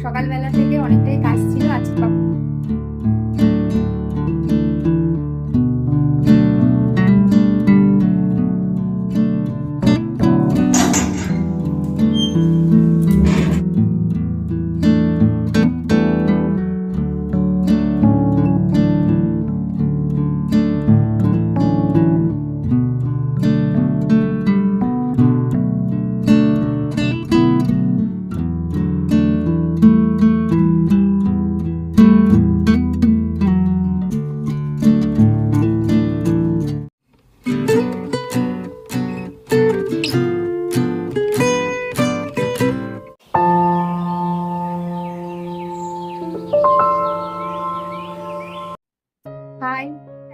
সকালবেলা থেকে অনেকটাই কাজ ছিল আজকে। হাই,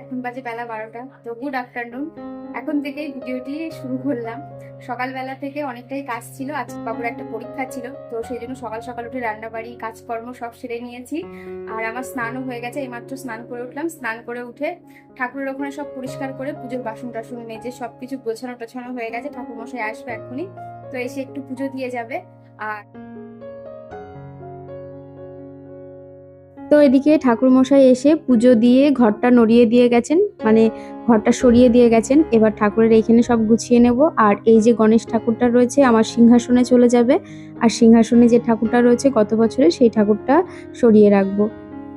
এখন বাজে বেলা 12টা। তো গুড আফটারনুন। এখন থেকেই ভিডিওটি শুরু করলাম। সকালবেলা থেকে অনেকটাই কাজ ছিল, আজ বাবুর একটা পরীক্ষা ছিল, তো সেই জন্য সকাল সকাল উঠে রান্নাবাড়ি কাজকর্ম সব সেরে নিয়েছি। আর আমার স্নানও হয়ে গেছে, এইমাত্র স্নান করে উঠলাম। স্নান করে উঠে ঠাকুরের ওখানে সব পরিষ্কার করে পুজোর বাসন টাসন মেজে সবকিছু গোছানো টোছানো হয়ে গেছে। ঠাকুরমশাই আসবে এখনই, তো এসে একটু পুজো দিয়ে যাবে। আর তো এদিকে ঠাকুরমশাই এসে পুজো দিয়ে ঘরটা নড়িয়ে দিয়ে গেছেন, মানে ঘরটা সরিয়ে দিয়ে গেছেন। এবার ঠাকুরের এইখানে সব গুছিয়ে নেব। আর এই যে গণেশ ঠাকুরটা রয়েছে আমার সিংহাসনে চলে যাবে, আর সিংহাসনে যে ঠাকুরটা রয়েছে গত বছরে সেই ঠাকুরটা সরিয়ে রাখবো।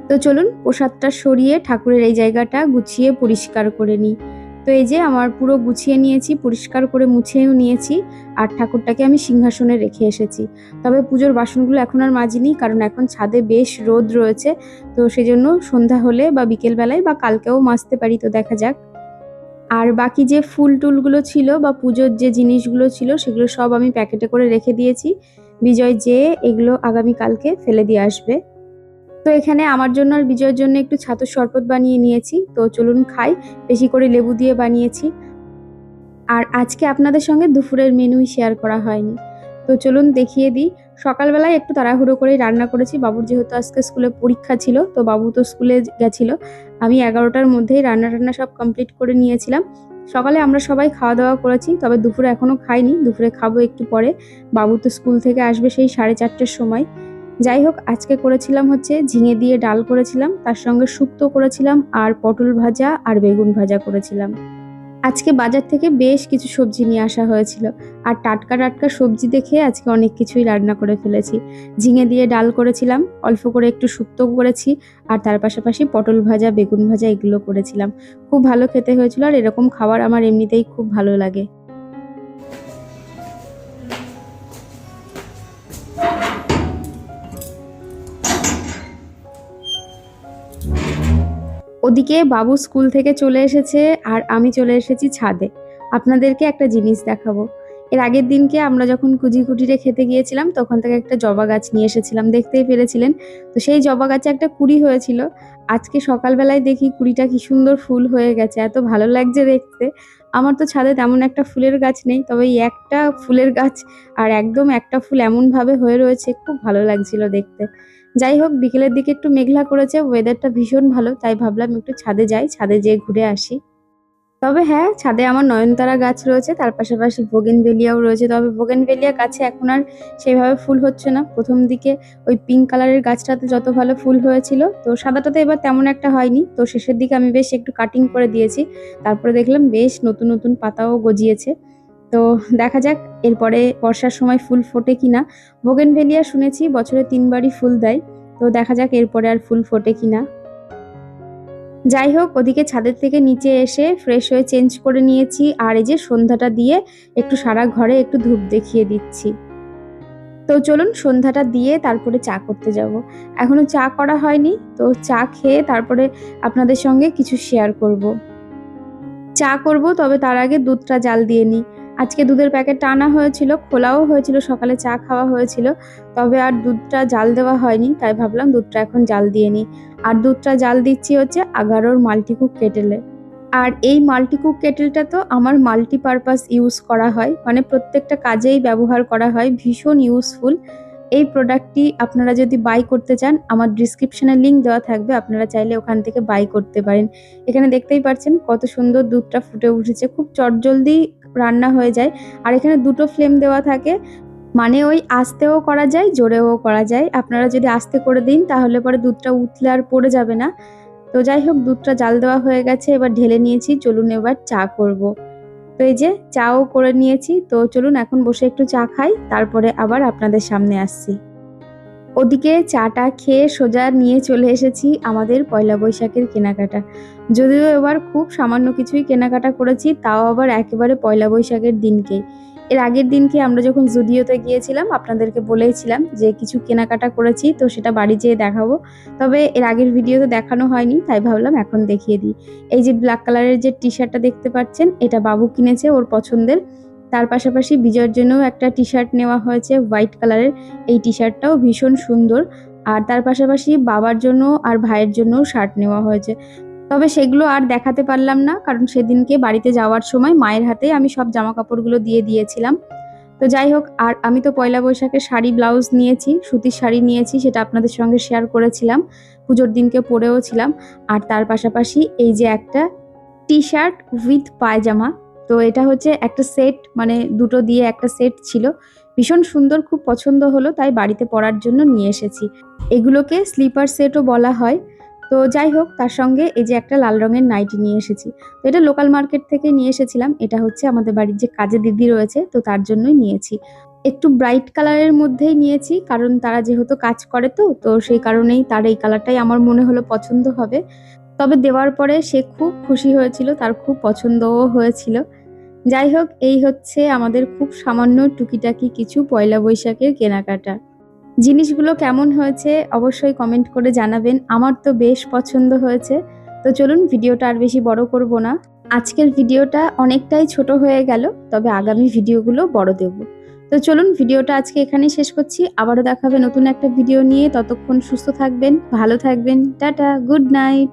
তো চলুন প্রসাদটা সরিয়ে ঠাকুরের এই জায়গাটা গুছিয়ে পরিষ্কার করে নিই। তো এই যে আমার পুরো গুছিয়ে নিয়েছি, পরিষ্কার করে মুছেও নিয়েছি, আর ঠাকুরটাকে আমি সিংহাসনে রেখে এসেছি। তবে পুজোর বাসনগুলো এখন আর মাজিনি, কারণ এখন ছাদে বেশ রোদ রয়েছে। তো সেজন্য সন্ধ্যা হলে বা বিকেল বেলায় বা কালকেও মাজতে পারি, তো দেখা যাক। আর বাকি যে ফুল টুলগুলো ছিল বা পুজোর যে জিনিসগুলো ছিল সেগুলো সব আমি প্যাকেটে করে রেখে দিয়েছি। বিজয় যেয়ে এগুলো আগামীকালকে ফেলে দিয়ে আসবে। তো এখানে আমার জন্য আর বিজয়ের জন্য একটু ছাতুর শরবত বানিয়ে নিয়েছি। তো চলুন খাই, বেশি করে লেবু দিয়ে বানিয়েছি। আর আজকে আপনাদের সঙ্গে দুপুরের মেনুই শেয়ার করা হয়নি, তো চলুন দেখিয়ে দিই। সকালবেলায় একটু তাড়াহুড়ো করেই রান্না করেছি, বাবুর যেহেতু আজকে স্কুলে পরীক্ষা ছিল, তো বাবু তো স্কুলে গেছিল। আমি 11টার মধ্যেই রান্না টান্না সব কমপ্লিট করে নিয়েছিলাম। সকালে আমরা সবাই খাওয়া দাওয়া করেছি, তবে দুপুরে এখনো খাইনি, দুপুরে খাবো একটু পরে। বাবু তো স্কুল থেকে আসবে সেই 4:30টার সময়। যাই হোক, আজকে করেছিলাম হচ্ছে ঝিঙে দিয়ে ডাল করেছিলাম, তার সঙ্গে শুক্তো করেছিলাম, আর পটল ভাজা আর বেগুন ভাজা করেছিলাম। আজকে বাজার থেকে বেশ কিছু সবজি নিয়ে আসা হয়েছিল, আর টাটকা টাটকা সবজি দেখে আজকে অনেক কিছুই রান্না করে ফেলেছি। ঝিঙে দিয়ে ডাল করেছিলাম, অল্প করে একটু শুক্তো করেছি, আর তার পাশাপাশি পটল ভাজা বেগুন ভাজা এগুলো করেছিলাম। খুব ভালো খেতে হয়েছিল, আর এরকম খাবার আমার এমনিতেই খুব ভালো লাগে। ওদিকে বাবু স্কুল থেকে চলে এসেছে, আর আমি চলে এসেছি ছাদে। আপনাদেরকে একটা জিনিস দেখাবো। এর আগের দিনকে আমরা যখন কুজি কুটিরে খেতে গিয়েছিলাম তখন থেকে একটা জবা গাছ নিয়ে এসেছিলাম, দেখতেই পেরেছিলেন। তো সেই জবা গাছে একটা কুড়ি হয়েছিল। আজকে সকালবেলায় দেখি কুড়িটা কি সুন্দর ফুল হয়ে গেছে, এত ভালো লাগছে দেখতে। আমার তো ছাদে তেমন একটা ফুলের গাছ নেই, তবে এই একটা ফুলের গাছ, আর একদম একটা ফুল এমন ভাবে হয়ে রয়েছে, খুব ভালো লাগছিল দেখতে। যাই হোক, বিকেলের দিকে একটু মেঘলা করেছে, ওয়েদারটা ভীষণ ভালো, তাই ভাবলাম একটু ছাদে যাই, ছাদে যেয়ে ঘুরে আসি। তবে হ্যাঁ, ছাদে আমার নয়নতারা গাছ রয়েছে, তার পাশাপাশি বোগেনভেলিয়াও রয়েছে। তবে বোগেনভেলিয়া গাছে এখন আর সেভাবে ফুল হচ্ছে না। প্রথম দিকে ওই পিঙ্ক কালারের গাছটাতে যত ভালো ফুল হয়েছিল, তো সাদাটাতে এবার তেমন একটা হয়নি। তো শেষের দিকে আমি বেশ একটু কাটিং করে দিয়েছি, তারপরে দেখলাম বেশ নতুন নতুন পাতাও গজিয়েছে। তো দেখা যাক এরপরে বর্ষার সময় ফুল ফোটে কিনা। বোগেনভেলিয়া শুনেছি বছরে 3বারই ফুল দেয়, তো দেখা যাক এরপরে আর ফুল ফোটে কিনা। যাই হোক, ওদিকে ছাদের থেকে নিচে এসে ফ্রেশ হয়ে চেঞ্জ করে নিয়েছি, আর এই যে সন্ধ্যাটা দিয়ে একটু সারা ঘরে একটু ধূপ দেখিয়ে দিচ্ছি। তো চলুন সন্ধ্যাটা দিয়ে তারপরে চা করতে যাব। এখনো চা করা হয়নি, তো চা খেয়ে তারপরে আপনাদের সঙ্গে কিছু শেয়ার করব। চা করব, তবে তার আগে দুধটা জাল দিয়ে নিই। আজকে দুধের প্যাকেটটা আনা হয়েছিল, খোলাও হয়েছিল, সকালে চা খাওয়া হয়েছিল, তবে আর দুধটা জাল দেওয়া হয়নি, তাই ভাবলাম দুধটা এখন জাল দিয়ে নিই। আর দুধটা জাল দিচ্ছি হচ্ছে 11 মাল্টিকুক কেটেলে। আর এই মাল্টিকুক কেটেলটা তো আমার মাল্টিপারপাস ইউজ করা হয়, মানে প্রত্যেকটা কাজেই ব্যবহার করা হয়, ভীষণ ইউজফুল। এই প্রোডাক্টটি আপনারা যদি বাই করতে চান, আমার ডিসক্রিপশনে লিংক দেওয়া থাকবে, আপনারা চাইলে ওখান থেকে বাই করতে পারেন। এখানে দেখতেই পাচ্ছেন কত সুন্দর দুধটা ফুটে উঠেছে, খুব চটজলদি রান্না হয়ে যায়। আর এখানে দুটো ফ্লেম দেওয়া থাকে, মানে ওই আস্তেও করা যায়, জোরেও করা যায়। আপনারা যদি আস্তে করে দিন তাহলে পরে দুধটা উতলে আর পড়ে যাবে না। তো যাই হোক, দুধটা জাল দেওয়া হয়ে গেছে, এবার ঢেলে নিয়েছি। চলুন এবার চা করব। তো এই যে চাও করে নিয়েছি। তো চলুন এখন বসে একটু চা খাই, তারপরে আবার আপনাদের সামনে আসছি। ওদিকে চাটা খেয়ে সোজা নিয়ে চলে এসেছি আমাদের পয়লা বৈশাখের কেনাকাটা। যদিও এবার খুব সামান্য কিছুই কেনাকাটা করেছি, তাও আবার একেবারে পয়লা বৈশাখের দিনকে। এর আগের দিনকে আমরা যখন জুডিওতে গিয়েছিলাম আপনাদেরকে বলেইছিলাম যে কিছু কেনাকাটা করেছি, তো সেটা বাড়ি যেয়ে দেখাবো। তবে এর আগের ভিডিওতে দেখানো হয়নি, তাই ভাবলাম এখন দেখিয়ে দিই। এই যে ব্ল্যাক কালারের যে টি শার্টটা দেখতে পাচ্ছেন, এটা বাবু কিনেছে ওর পছন্দের। তার পাশাপাশি বিজয়ের জন্যও একটা টি শার্ট নেওয়া হয়েছে হোয়াইট কালারের। এই টি শার্টটাও ভীষণ সুন্দর। আর তার পাশাপাশি বাবার জন্য আর ভাইয়ের জন্যও শার্ট নেওয়া হয়েছে। তবে সেগুলো আর দেখাতে পারলাম না, কারণ সেদিনকে বাড়িতে যাওয়ার সময় মায়ের হাতেই আমি সব জামা কাপড়গুলো দিয়ে দিয়েছিলাম। তো যাই হোক, আর আমি তো পয়লা বৈশাখে শাড়ি ব্লাউজ নিয়েছি, সুতির শাড়ি নিয়েছি, সেটা আপনাদের সঙ্গে শেয়ার করেছিলাম। পুজোর দিনকে পরেও ছিলাম। আর তার পাশাপাশি এই যে একটা টি শার্ট উইথ পায়জামা। তো এটা হচ্ছে একটা সেট, মানে দুটো দিয়ে একটা সেট ছিল। ভীষণ সুন্দর, খুব পছন্দ হলো, তাই বাড়িতে পরার জন্য নিয়ে এসেছি। এগুলোকে স্লিপার সেটও বলা হয়। তো যাই হোক, তার সঙ্গে এই যে একটা লাল রঙের নাইটি নিয়ে এসেছি। তো এটা লোকাল মার্কেট থেকে নিয়ে এসেছিলাম। এটা হচ্ছে আমাদের বাড়ির যে কাজের দিদি রয়েছে, তো তার জন্যই নিয়েছি। একটু ব্রাইট কালারের মধ্যেই নিয়েছি, কারণ তারা যেহেতু কাজ করে, তো সেই কারণেই তার এই কালারটাই আমার মনে হলো পছন্দ হবে। তবে দেওয়ার পরে সে খুব খুশি হয়েছিল, তার খুব পছন্দও হয়েছিল। যাই হোক, এই হচ্ছে আমাদের খুব সামান্য টুকিটাকি কিছু পয়লা বৈশাখের কেনাকাটা। জিনিসগুলো কেমন হয়েছে অবশ্যই কমেন্ট করে জানাবেন। আমার তো বেশ পছন্দ হয়েছে। তো চলুন ভিডিওটা আর বেশি বড় করব না। আজকের ভিডিওটা অনেকটাই ছোট হয়ে গেল, তবে আগামী ভিডিওগুলো বড় দেব। তো চলুন ভিডিওটা আজকে এখানেই শেষ করছি। আবারও দেখাবে নতুন একটা ভিডিও নিয়ে। ততক্ষণ সুস্থ থাকবেন, ভালো থাকবেন। Tata, good night.